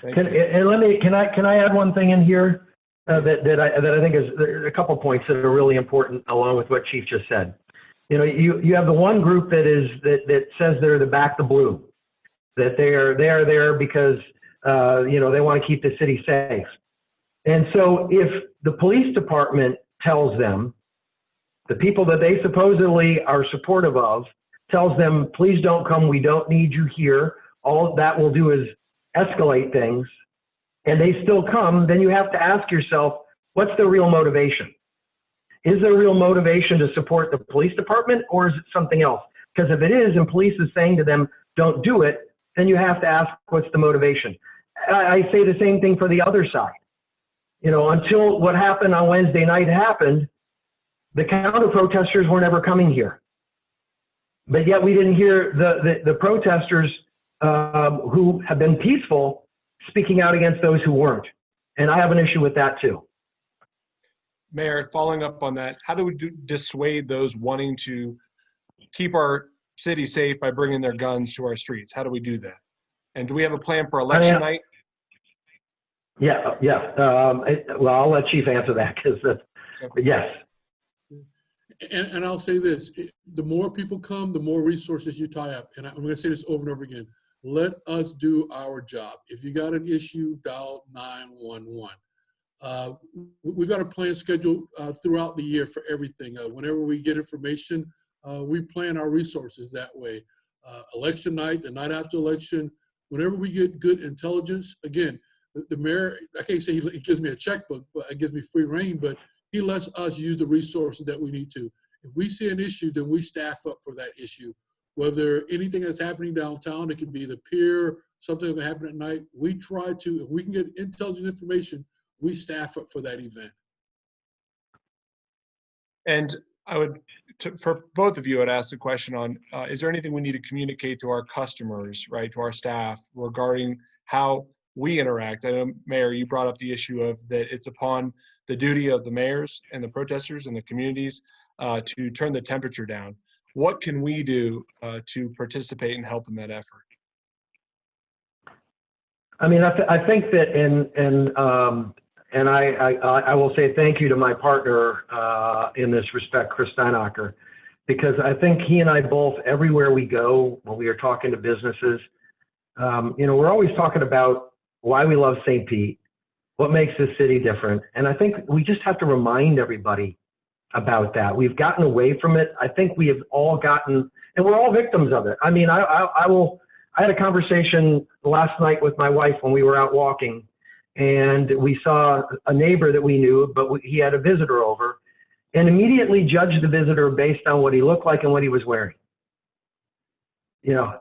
Can I add one thing in here that I think is a couple points that are really important along with what Chief just said. You know, you have the one group that says they're the back the blue, that they are there because you know, they want to keep the city safe. And so if the police department tells them, the people that they supposedly are supportive of, tells them, please don't come, we don't need you here, all that will do is escalate things, and they still come, then you have to ask yourself, what's the real motivation? Is there real motivation to support the police department, or is it something else? Because if it is, and police is saying to them, don't do it, then you have to ask, what's the motivation? I say the same thing for the other side. You know, until what happened on Wednesday night happened, the counter protesters were never coming here. But yet we didn't hear the protesters who have been peaceful speaking out against those who weren't. And I have an issue with that too. Mayor, following up on that, how do we dissuade those wanting to keep our city safe by bringing their guns to our streets? How do we do that? And do we have a plan for election night? Yeah. Well, I'll let Chief answer that because, yes. And I'll say this, the more people come, the more resources you tie up. And I'm going to say this over and over again. Let us do our job. If you got an issue, dial 911. We've got a plan scheduled throughout the year for everything. Whenever we get information, we plan our resources that way. Election night, the night after election, whenever we get good intelligence, again, the mayor, I can't say he gives me a checkbook, but it gives me free reign, but he lets us use the resources that we need to. If we see an issue, then we staff up for that issue. Whether anything that's happening downtown, it can be the pier, something that happened at night, we try to, if we can get intelligent information, we staff up for that event. And I would, for both of you, I'd ask the question on, is there anything we need to communicate to our customers, right, to our staff regarding how we interact? I know, Mayor, you brought up the issue of that it's upon the duty of the mayors and the protesters and the communities to turn the temperature down. What can we do to participate and help in that effort? I mean, I think that, and I will say thank you to my partner in this respect, Chris Steinacher, because I think he and I both, everywhere we go, when we are talking to businesses, you know, we're always talking about why we love St. Pete, what makes this city different. And I think we just have to remind everybody about that. We've gotten away from it. I think we have all gotten, and we're all victims of it. I mean, I had a conversation last night with my wife when we were out walking, and we saw a neighbor that we knew, but he had a visitor over, and immediately judged the visitor based on what he looked like and what he was wearing. You know,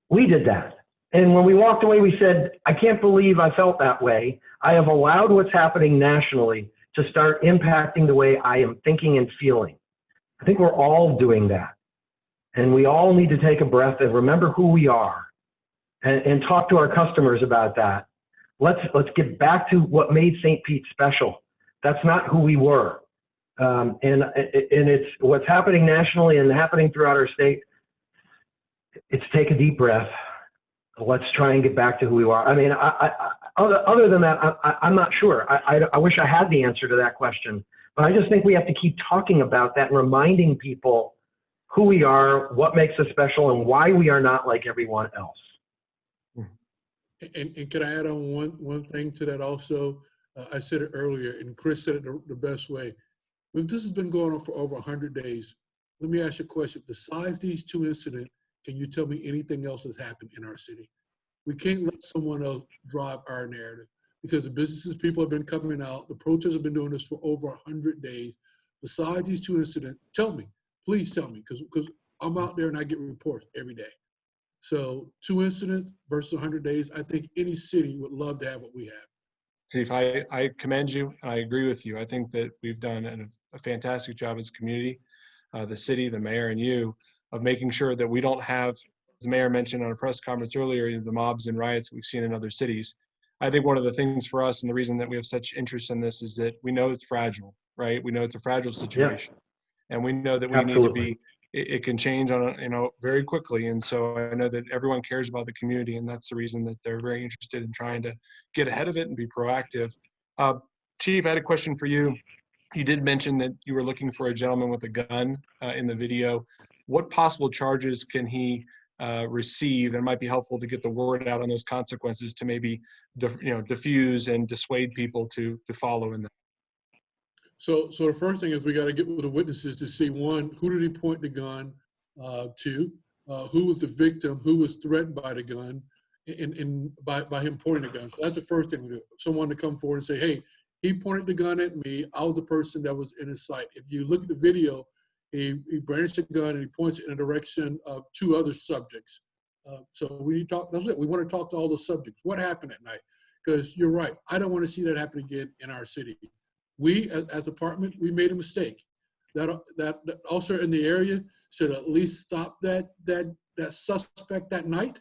we did that. And when we walked away, we said, I can't believe I felt that way. I have allowed what's happening nationally to start impacting the way I am thinking and feeling. I think we're all doing that. And we all need to take a breath and remember who we are and talk to our customers about that. Let's get back to what made St. Pete special. That's not who we were. And it's what's happening nationally and happening throughout our state. It's take a deep breath. Let's try and get back to who we are. I mean, other than that, I'm not sure. I wish I had the answer to that question, but I just think we have to keep talking about that and reminding people who we are, what makes us special, and why we are not like everyone else. And can I add on one thing to that also? I said it earlier, and Chris said it the best way. If this has been going on for over 100 days, let me ask you a question. Besides these two incidents, can you tell me anything else that's happened in our city? We can't let someone else drive our narrative, because the businesses, people have been coming out. The protests have been doing this for over 100 days. Besides these two incidents, tell me, please tell me, because I'm out there and I get reports every day. So 2 incidents versus 100 days, I think any city would love to have what we have. Chief, I commend you. I agree with you. I think that we've done a fantastic job as a community, the city, the mayor, and you, of making sure that we don't have, as the mayor mentioned on a press conference earlier, the mobs and riots we've seen in other cities. I think one of the things for us, and the reason that we have such interest in this, is that we know it's fragile, right? We know it's a fragile situation. Yeah. And we know that we Absolutely. Need to be, it can change on, very quickly. And so I know that everyone cares about the community, and that's the reason that they're very interested in trying to get ahead of it and be proactive. Chief, I had a question for you. You did mention that you were looking for a gentleman with a gun in the video. What possible charges can he receive? And it might be helpful to get the word out on those consequences to maybe diffuse and dissuade people to follow in that. So the first thing is we got to get with the witnesses to see, one, who did he point the gun to? Who was the victim? Who was threatened by the gun? And by him pointing the gun. So that's the first thing we do. Someone to come forward and say, hey, he pointed the gun at me. I was the person that was in his sight. If you look at the video, he brandished the gun and he points it in the direction of 2 other subjects. So we need to talk. That's it. We want to talk to all the subjects. What happened at night? Because you're right. I don't want to see that happen again in our city. We, as a department, we made a mistake. That officer in the area should at least stop that suspect that night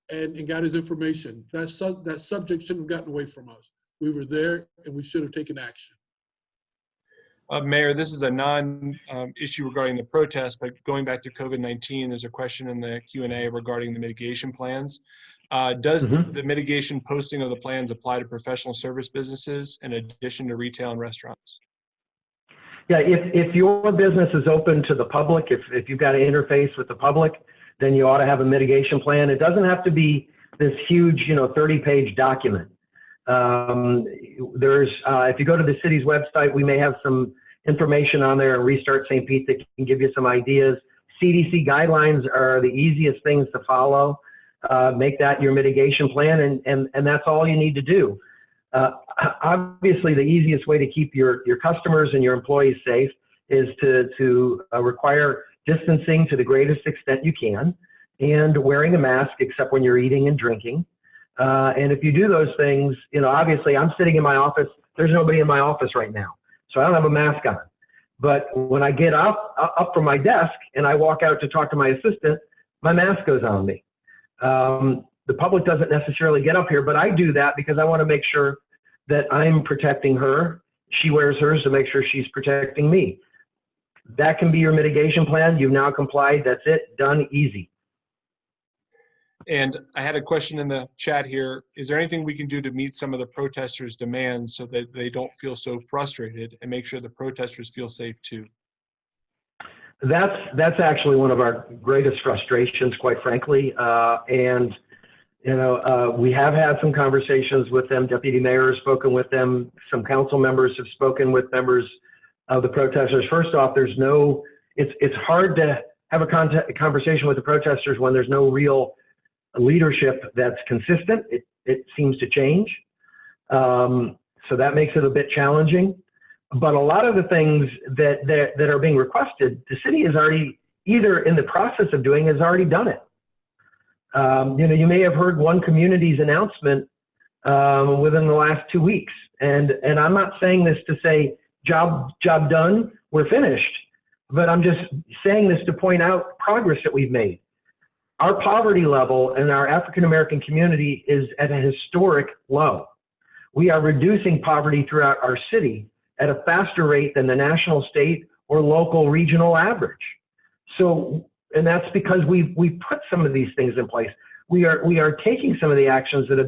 and got his information. That subject shouldn't have gotten away from us. We were there and we should have taken action. Mayor, this is a non-issue regarding the protest, but going back to COVID-19, there's a question in the Q&A regarding the mitigation plans. Does the mitigation posting of the plans apply to professional service businesses in addition to retail and restaurants? Yeah, if your business is open to the public, if you've got an interface with the public, then you ought to have a mitigation plan. It doesn't have to be this huge, 30-page document. If you go to the city's website, we may have some information on there, and Restart St. Pete, that can give you some ideas. CDC guidelines are the easiest things to follow. Make that your mitigation plan, and that's all you need to do. Obviously, the easiest way to keep your customers and your employees safe is to require distancing to the greatest extent you can, and wearing a mask except when you're eating and drinking. And if you do those things, obviously I'm sitting in my office. There's nobody in my office right now, so I don't have a mask on. But when I get up from my desk and I walk out to talk to my assistant, my mask goes on me. The public doesn't necessarily get up here, but I do that because I want to make sure that I'm protecting her. She wears hers to make sure she's protecting me. That can be your mitigation plan. You've now complied. That's it. Done. Easy. And I had a question in the chat here. Is there anything we can do to meet some of the protesters' demands so that they don't feel so frustrated and make sure the protesters feel safe too? That's actually one of our greatest frustrations, quite frankly. We have had some conversations with them. Deputy Mayor has spoken with them. Some council members have spoken with members of the protesters. First off, it's hard to have a conversation with the protesters when there's no real leadership that's consistent. It seems to change. So that makes it a bit challenging. But a lot of the things that are being requested, the city is already either in the process of doing, has already done it. You may have heard one community's announcement within the last 2 weeks. And I'm not saying this to say, job done, we're finished. But I'm just saying this to point out progress that we've made. Our poverty level in our African-American community is at a historic low. We are reducing poverty throughout our city at a faster rate than the national, state, or local regional average. So, and that's because we put some of these things in place. We are taking some of the actions that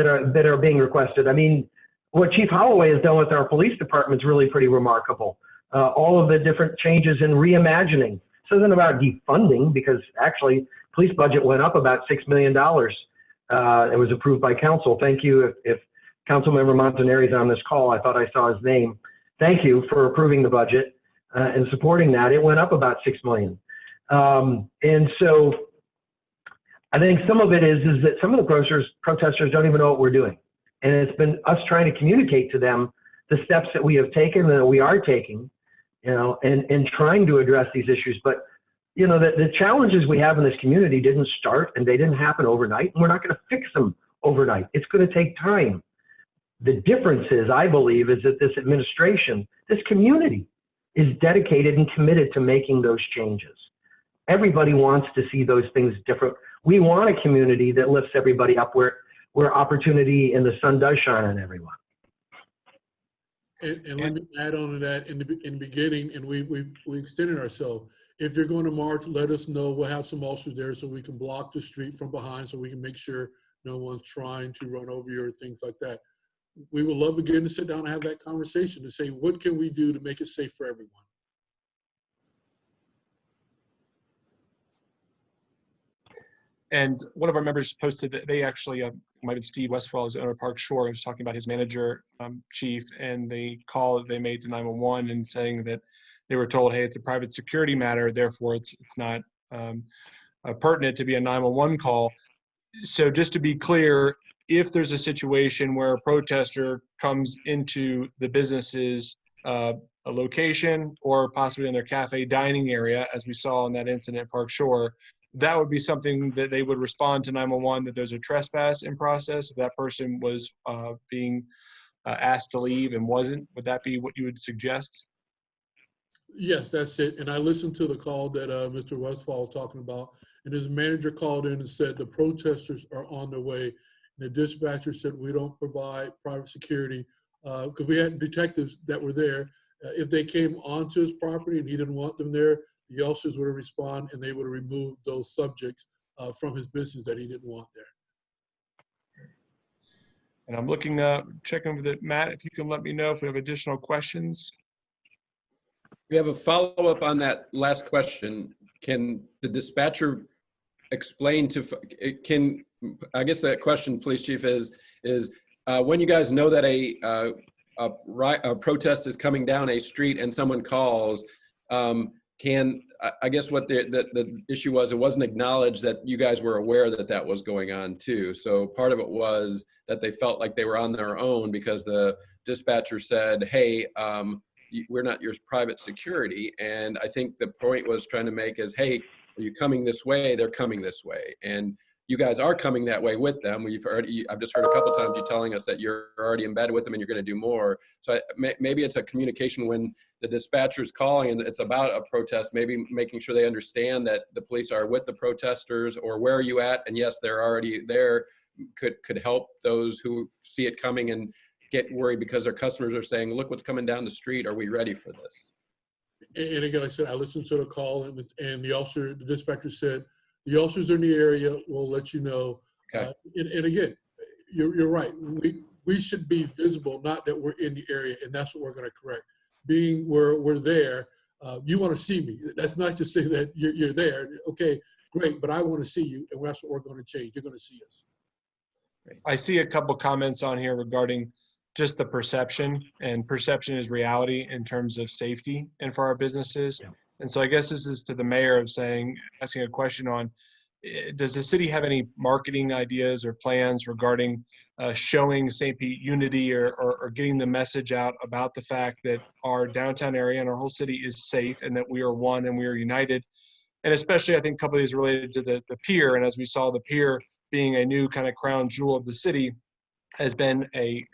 are being requested. I mean, what Chief Holloway has done with our police department is really pretty remarkable. All of the different changes in reimagining. This isn't about defunding, because actually police budget went up about $6 million. It was approved by council. Thank you. If Councilmember Montanari is on this call, I thought I saw his name. Thank you for approving the budget and supporting that. It went up about $6 million. And so I think some of it is that some of the protesters don't even know what we're doing. And it's been us trying to communicate to them the steps that we have taken and that we are taking, and trying to address these issues. But, the challenges we have in this community didn't start and they didn't happen overnight, and we're not going to fix them overnight. It's going to take time. The difference is, I believe, is that this administration, this community, is dedicated and committed to making those changes. Everybody wants to see those things different. We want a community that lifts everybody up, where opportunity and the sun does shine on everyone. And let me add on to that in the beginning, and we extended ourselves. If you're going to march, let us know. We'll have some officers there so we can block the street from behind, so we can make sure no one's trying to run over you or things like that. We would love again to sit down and have that conversation to say, what can we do to make it safe for everyone? And one of our members posted that they actually, might have Steve Westfall, is owner of Park Shore, was talking about his manager, chief, and the call that they made to 911 and saying that they were told, hey, it's a private security matter, therefore it's not pertinent to be a 911 call. So just to be clear, if there's a situation where a protester comes into the business's a location, or possibly in their cafe dining area, as we saw in that incident at Park Shore, that would be something that they would respond to 911, that there's a trespass in process. If that person was being asked to leave and wasn't, would that be what you would suggest? Yes, that's it. And I listened to the call that Mr. Westfall was talking about, and his manager called in and said the protesters are on their way. And the dispatcher said, we don't provide private security, because we had detectives that were there. If they came onto his property and he didn't want them there, the officers would have responded and they would have removed those subjects from his business that he didn't want there. And I'm looking, checking with it, Matt, if you can let me know if we have additional questions. We have a follow-up on that last question. Can the dispatcher explain I guess that question, Police Chief, is when you guys know that a protest is coming down a street and someone calls, I guess what the issue was, it wasn't acknowledged that you guys were aware that was going on too. So part of it was that they felt like they were on their own because the dispatcher said, hey, we're not your private security. And I think the point was trying to make is, hey, are you coming this way? They're coming this way. And you guys are coming that way with them. I've just heard a couple times you telling us that you're already embedded with them and you're going to do more. So maybe it's a communication when the dispatcher's calling and it's about a protest, maybe making sure they understand that the police are with the protesters, or where are you at? And yes, they're already there, could help those who see it coming and get worried because their customers are saying, look what's coming down the street. Are we ready for this? And again, like I said, I listened to the call, and the dispatcher said, the officers in the area will let you know. Okay. And again, you're right. We should be visible, not that we're in the area, and that's what we're going to correct. Being where we're there, you want to see me. That's not to say that you're there. Okay, great, but I want to see you, and that's what we're going to change. You're going to see us. I see a couple comments on here regarding just the perception, and perception is reality in terms of safety and for our businesses. Yeah. And so I guess this is to the mayor of asking a question on, does the city have any marketing ideas or plans regarding showing St. Pete unity or getting the message out about the fact that our downtown area and our whole city is safe and that we are one and we are united? And especially I think a couple of these related to the pier. And as we saw, the pier being a new kind of crown jewel of the city has been a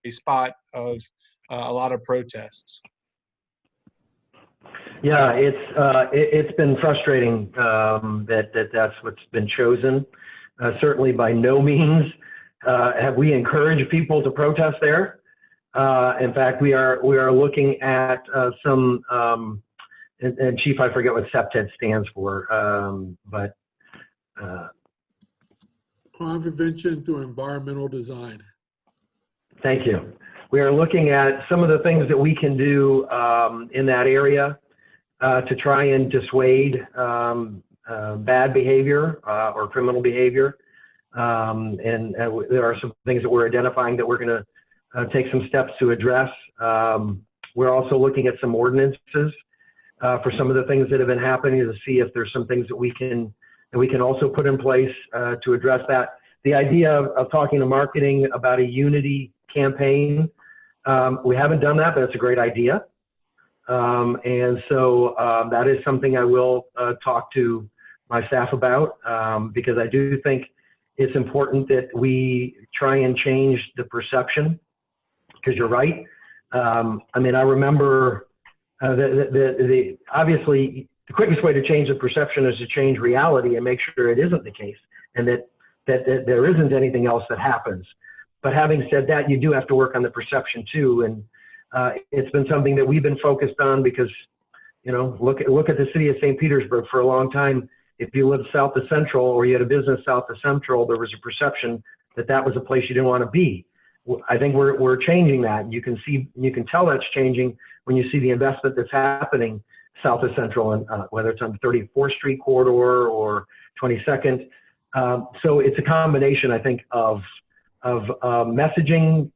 spot of a lot of protests. Yeah, it's been frustrating that's what's been chosen. Certainly, by no means have we encouraged people to protest there. In fact, we are looking at some. And Chief, I forget what SEPTED stands for, but crime prevention through environmental design. Thank you. We are looking at some of the things that we can do in that area to try and dissuade bad behavior or criminal behavior. And there are some things that we're identifying that we're going to take some steps to address. We're also looking at some ordinances for some of the things that have been happening to see if there's some things that we can also put in place to address that. The idea of talking to marketing about a unity campaign, we haven't done that, but it's a great idea. And so that is something I will talk to my staff about because I do think it's important that we try and change the perception, because you're right. I mean, I remember obviously the quickest way to change the perception is to change reality and make sure it isn't the case and that there isn't anything else that happens. But having said that, you do have to work on the perception too. And it's been something that we've been focused on because, you know, look at the city of St. Petersburg. For a long time, if you lived south of Central or you had a business south of Central, there was a perception that that was a place you didn't want to be. I think we're changing that. You can tell that's changing when you see the investment that's happening south of Central, and whether it's on the 34th Street corridor or 22nd. So it's a combination, I think, of messaging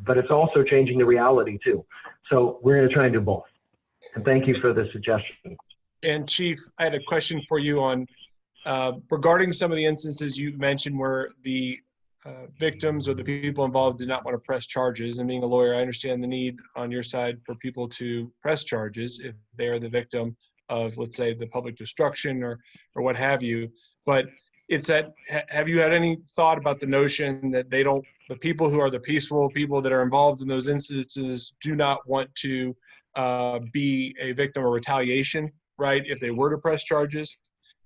but it's also changing the reality too. So we're going to try and do both. And thank you for the suggestion. And Chief, I had a question for you on regarding some of the instances you mentioned where the victims or the people involved did not want to press charges. And being a lawyer, I understand the need on your side for people to press charges if they are the victim of, let's say, the public destruction or what have you. But it's that, have you had any thought about the notion that the people who are the peaceful people that are involved in those instances do not want to be a victim of retaliation, right, if they were to press charges?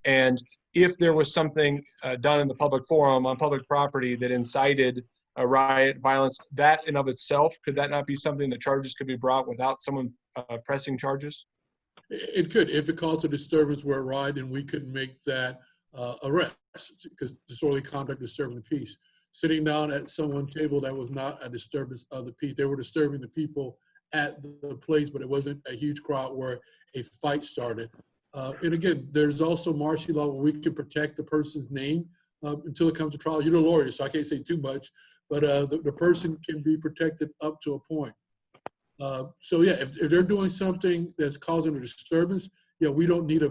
And if there was something done in the public forum on public property that incited a riot, violence, that in of itself, could that not be something that charges could be brought without someone pressing charges? It could, if it caused a disturbance where a riot, and we could make that arrest, because disorderly conduct disturbing the peace. Sitting down at someone's table, that was not a disturbance of the peace. They were disturbing the people at the place, but it wasn't a huge crowd where a fight started. And again, there's also martial law where we can protect the person's name until it comes to trial. You're a lawyer, so I can't say too much, but the person can be protected up to a point. So yeah, if they're doing something that's causing a disturbance, yeah, we don't need a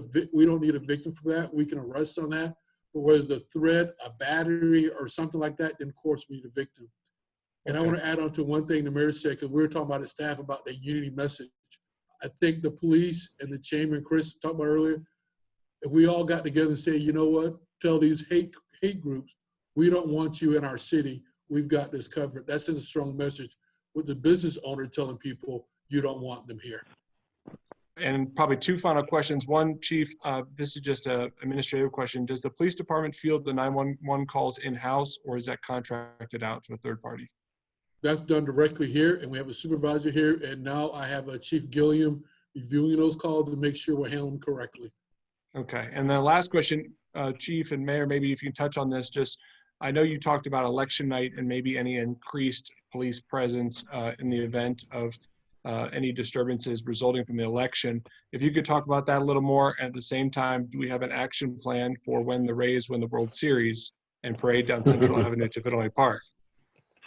victim for that. We can arrest on that. But whether it's a threat, a battery, or something like that, then of course we need a victim. And I want to add on to one thing the mayor said, because we were talking about the staff about the unity message. I think the police and the chamber and Chris talked about earlier, if we all got together and say, you know what, tell these hate groups, we don't want you in our city. We've got this covered. That's a strong message with the business owner telling people you don't want them here. And probably two final questions. One, Chief, this is just an administrative question. Does the police department field the 911 calls in-house, or is that contracted out to a third party? That's done directly here, and we have a supervisor here, and now I have a Chief Gilliam reviewing those calls to make sure we're handling them correctly. Okay, and then last question, Chief and Mayor, maybe if you can touch on this, just, I know you talked about election night and maybe any increased police presence in the event of any disturbances resulting from the election. If you could talk about that a little more. At the same time, do we have an action plan for when the Rays win the World Series and parade down Central Avenue to Fenway Park?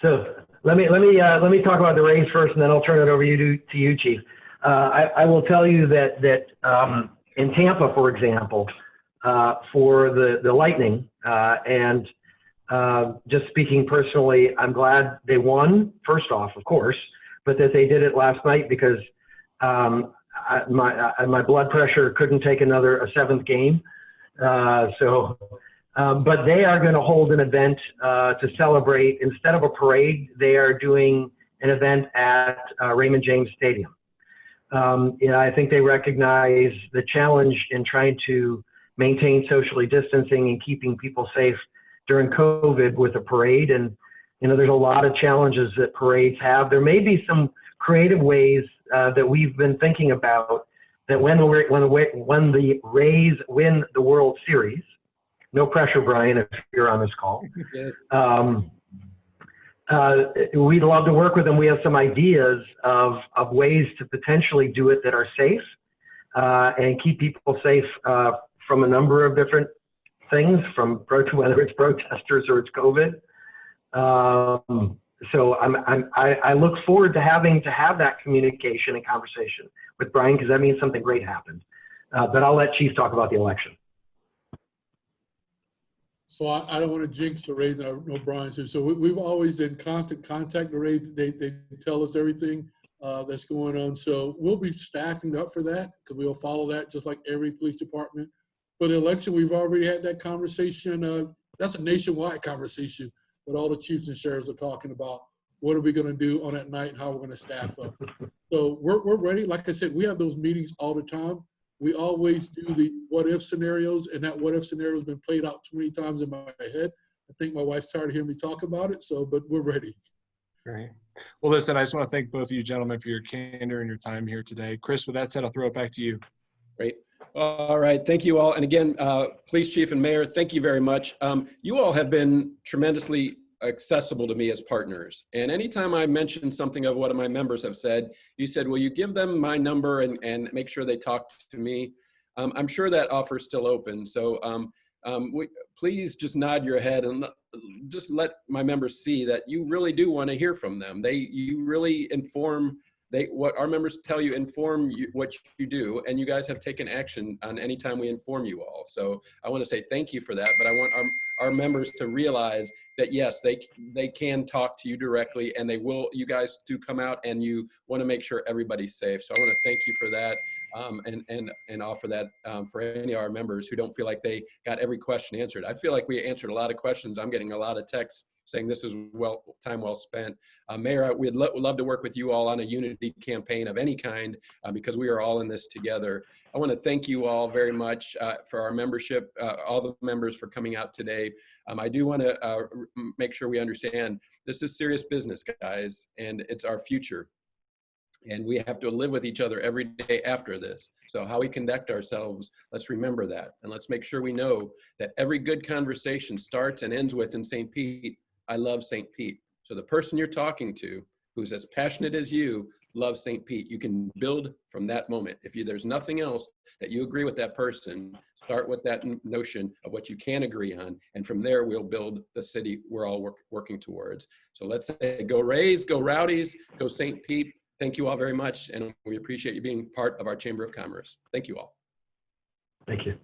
So let me talk about the Rays first, and then I'll turn it over to you, Chief. I will tell you that in Tampa, for example, for the Lightning, and just speaking personally, I'm glad they won, first off, of course, but that they did it last night because my blood pressure couldn't take a seventh game. But they are going to hold an event to celebrate. Instead of a parade, they are doing an event at Raymond James Stadium. I think they recognize the challenge in trying to maintain socially distancing and keeping people safe during COVID with a parade. And, there's a lot of challenges that parades have. There may be some creative ways that we've been thinking about that when the Rays win the World Series, no pressure, Brian, if you're on this call. Yes. We'd love to work with them. We have some ideas of ways to potentially do it that are safe and keep people safe from a number of different things, from whether it's protesters or it's COVID. So I look forward to having that communication and conversation with Brian, because that means something great happened. But I'll let Chief talk about the election. So I don't want to jinx the Rays, and I know Brian's here. So we've always in constant contact with the Rays. They tell us everything that's going on. So we'll be staffing up for that, because we'll follow that just like every police department. For the election, we've already had that conversation. That's a nationwide conversation that all the chiefs and sheriffs are talking about. What are we going to do on that night and how we're going to staff up? So we're ready. Like I said, we have those meetings all the time. We always do the what-if scenarios, and that what-if scenario has been played out too many times in my head. I think my wife's tired of hearing me talk about it, but we're ready. Great. Well, listen, I just want to thank both of you gentlemen for your candor and your time here today. Chris, with that said, I'll throw it back to you. Great. All right. Thank you all. And again, Police Chief and Mayor, thank you very much. You all have been tremendously accessible to me as partners. And anytime I mention something of what my members have said, you said, will you give them my number and make sure they talk to me? I'm sure that offer is still open. So please just nod your head and just let my members see that you really do want to hear from them. You really inform. What our members tell you, inform you what you do, and you guys have taken action on any time we inform you all. So I want to say thank you for that, but I want our members to realize that yes, they can talk to you directly, and they will. You guys do come out, and you want to make sure everybody's safe. So I want to thank you for that, and offer that for any of our members who don't feel like they got every question answered. I feel like we answered a lot of questions. I'm getting a lot of texts saying this is time well spent. Mayor, we'd love to work with you all on a unity campaign of any kind, because we are all in this together. I want to thank you all very much for our membership, all the members for coming out today. I do want to make sure we understand this is serious business, guys, and it's our future. And we have to live with each other every day after this. So how we conduct ourselves, let's remember that. And let's make sure we know that every good conversation starts and ends with in St. Pete, I love St. Pete. So the person you're talking to, who's as passionate as you, loves St. Pete. You can build from that moment. If there's nothing else that you agree with that person, start with that notion of what you can agree on. And from there, we'll build the city we're all working towards. So let's say, go Rays, go Rowdies, go St. Pete. Thank you all very much. And we appreciate you being part of our Chamber of Commerce. Thank you all. Thank you.